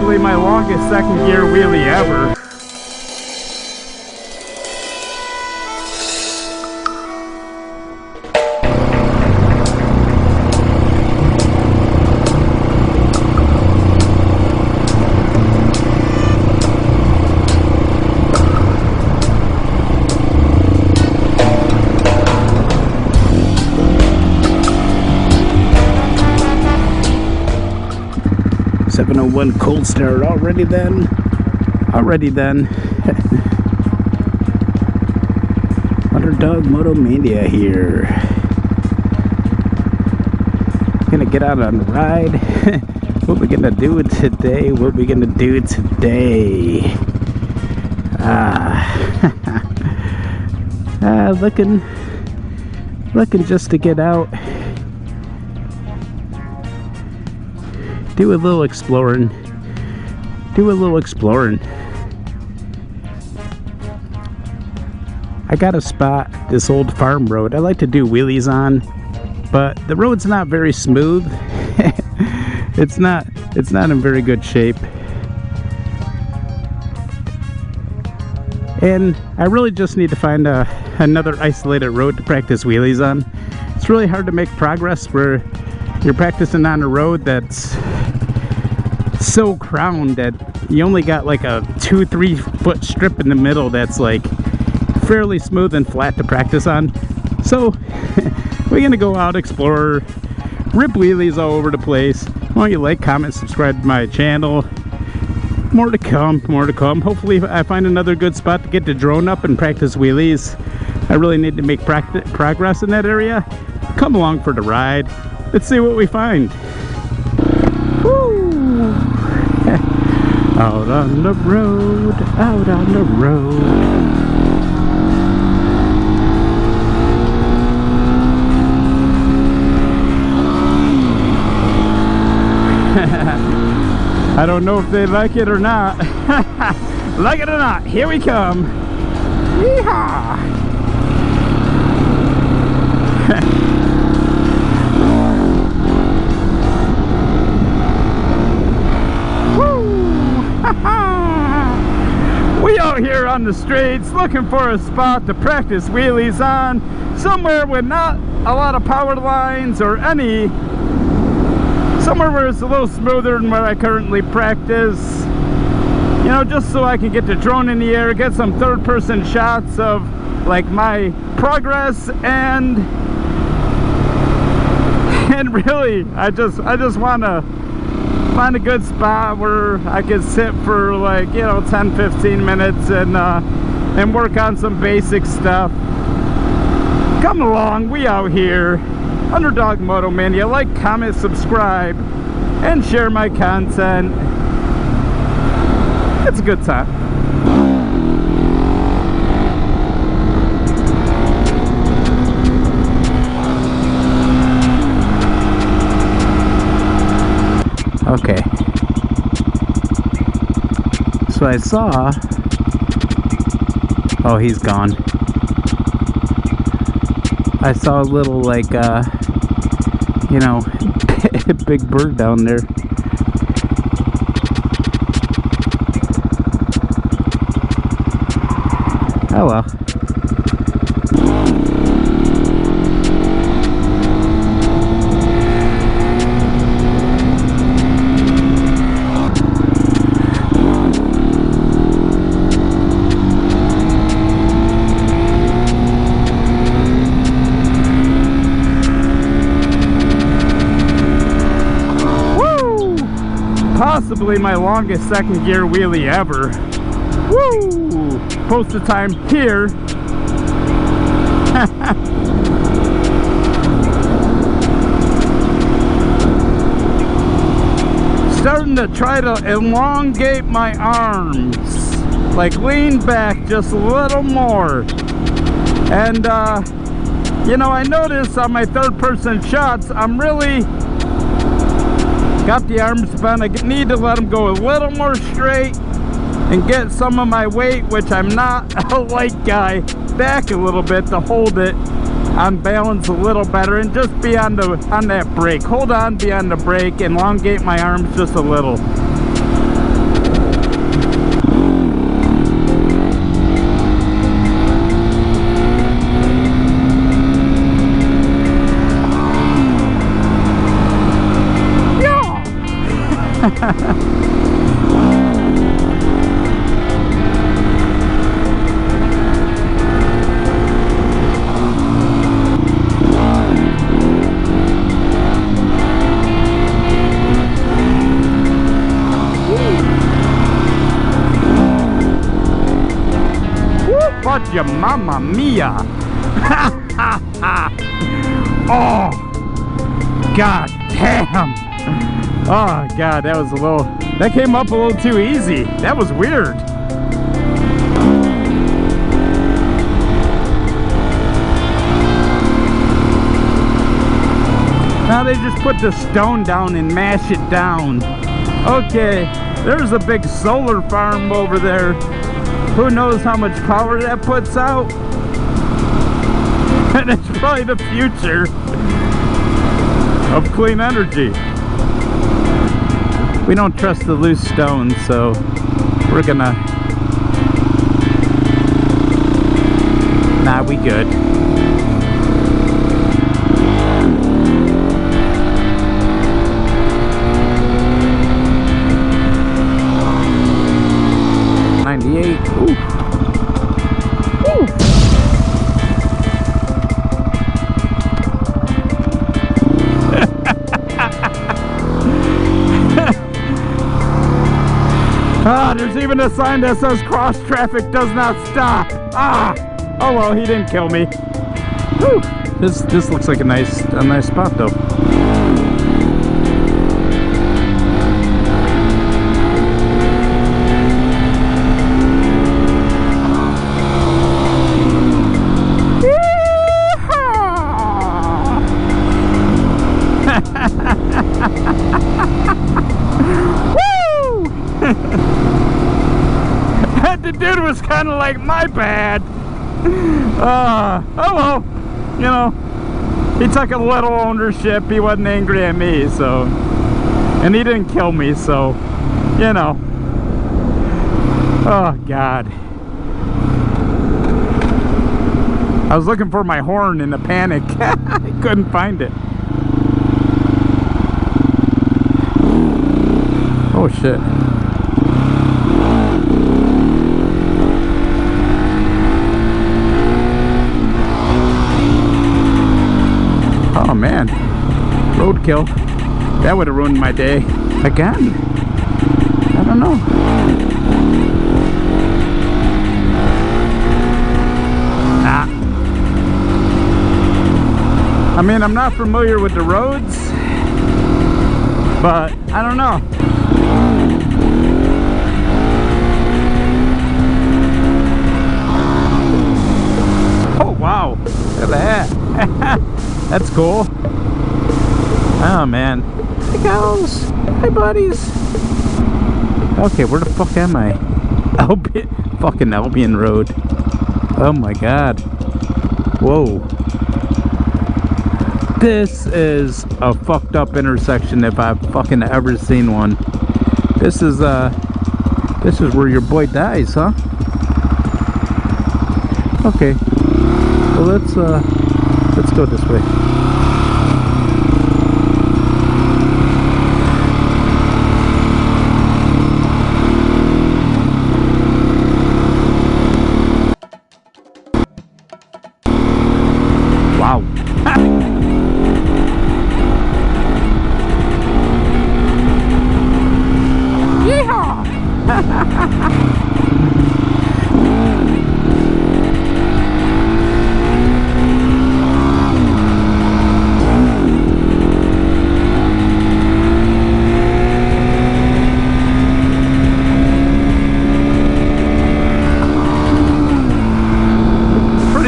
possibly my longest second gear wheelie ever. .701 cold start already then. Underdog Moto Mania here. Gonna get out on a ride. What we gonna do today? Looking just to get out. Do a little exploring. I got a spot, this old farm road I like to do wheelies on, but the road's not very smooth. It's not in very good shape. And I really just need to find another isolated road to practice wheelies on. It's really hard to make progress where you're practicing on a road that's so crowned that you only got like a 2-3 foot strip in the middle that's like fairly smooth and flat to practice on. So we're gonna go out, explore, rip wheelies all over the place. Why don't you like, comment, subscribe to my channel. More to come. Hopefully I find another good spot to get the drone up and practice wheelies. I really need to make progress in that area. Come along for the ride. Let's see what we find. Woo! Out on the road. I don't know if they like it or not. Like it or not, here we come. Yeehaw! We out here on the streets looking for a spot to practice wheelies on, somewhere with not a lot of power lines or somewhere where it's a little smoother than where I currently practice. You know, just so I can get the drone in the air, get some third-person shots of like my progress, and really I just want to find a good spot where I can sit for like, you know, 10-15 minutes and work on some basic stuff. Come along, we out here. Underdog Moto Mania. Like, comment, subscribe, and share my content. It's a good time. Okay. So I saw... Oh, he's gone. I saw a little, like, you know, big bird down there. Oh well. Possibly my longest second gear wheelie ever. Woo! Post the time here. Starting to try to elongate my arms, like lean back just a little more. And you know, I noticed on my third-person shots, I'm really got the arms bent. I need to let them go a little more straight and get some of my weight, which I'm not a light guy, back a little bit to hold it on balance a little better, and just be on that brake. Hold on, be on the brake, elongate my arms just a little. But your mamma mia! Oh, god damn! Oh god, that was a little. That came up a little too easy. That was weird. Now they just put the stone down and mash it down. Okay, there's a big solar farm over there. Who knows how much power that puts out? And it's probably the future of clean energy. We don't trust the loose stones, so we're gonna... Nah, we good. Ooh. Ooh. Ah, there's even a sign that says cross traffic does not stop. Ah, oh well, he didn't kill me. Whew. This looks like a nice spot though. The dude was kind of like, my bad. Oh well, you know, he took a little ownership. He wasn't angry at me, so, and he didn't kill me, so, you know. Oh god, I was looking for my horn in a panic. I couldn't find it. Oh shit. Oh man, roadkill. That would have ruined my day again. I don't know. Ah. I mean, I'm not familiar with the roads, but I don't know. Oh wow, look at that. That's cool. Oh man. Hey gals. Hey buddies. Okay, where the fuck am I? Fucking Albion Road. Oh my god. Whoa. This is a fucked up intersection if I've fucking ever seen one. This is where your boy dies, huh? Okay. Well, let's go this way. Wow. Yeehaw!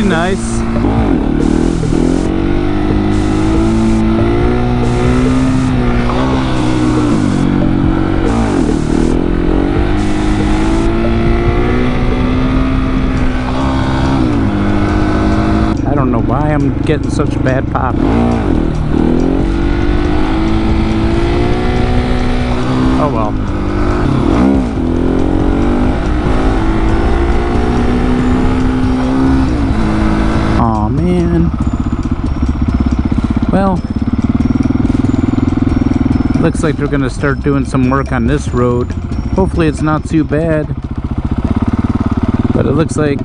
Nice. I don't know why I'm getting such a bad pop. Oh well. Man, well, looks like they're gonna start doing some work on this road. Hopefully it's not too bad, but it looks like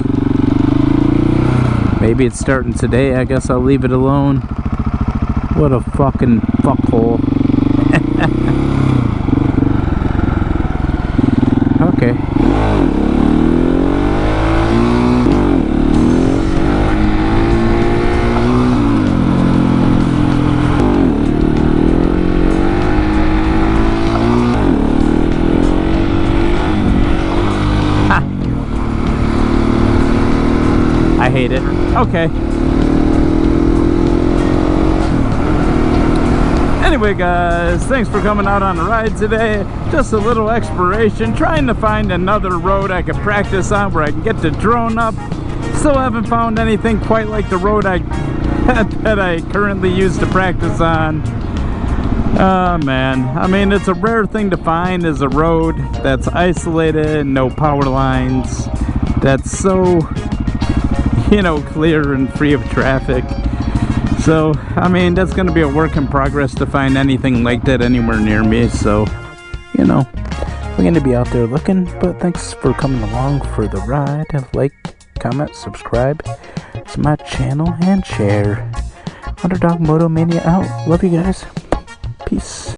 maybe it's starting today. I guess I'll leave it alone. What a fucking fuckhole. Okay. I hate it. Okay. Anyway guys, thanks for coming out on the ride today. Just a little exploration, trying to find another road I could practice on where I can get the drone up. Still haven't found anything quite like the road that I currently use to practice on. Oh man, I mean, it's a rare thing to find is a road that's isolated, no power lines, that's so, you know, clear and free of traffic. So, I mean, that's going to be a work in progress to find anything like that anywhere near me. So, you know, we're going to be out there looking. But thanks for coming along for the ride. Like, comment, subscribe to my channel, and share. Underdog, Moto, Mania out. Love you guys. Peace.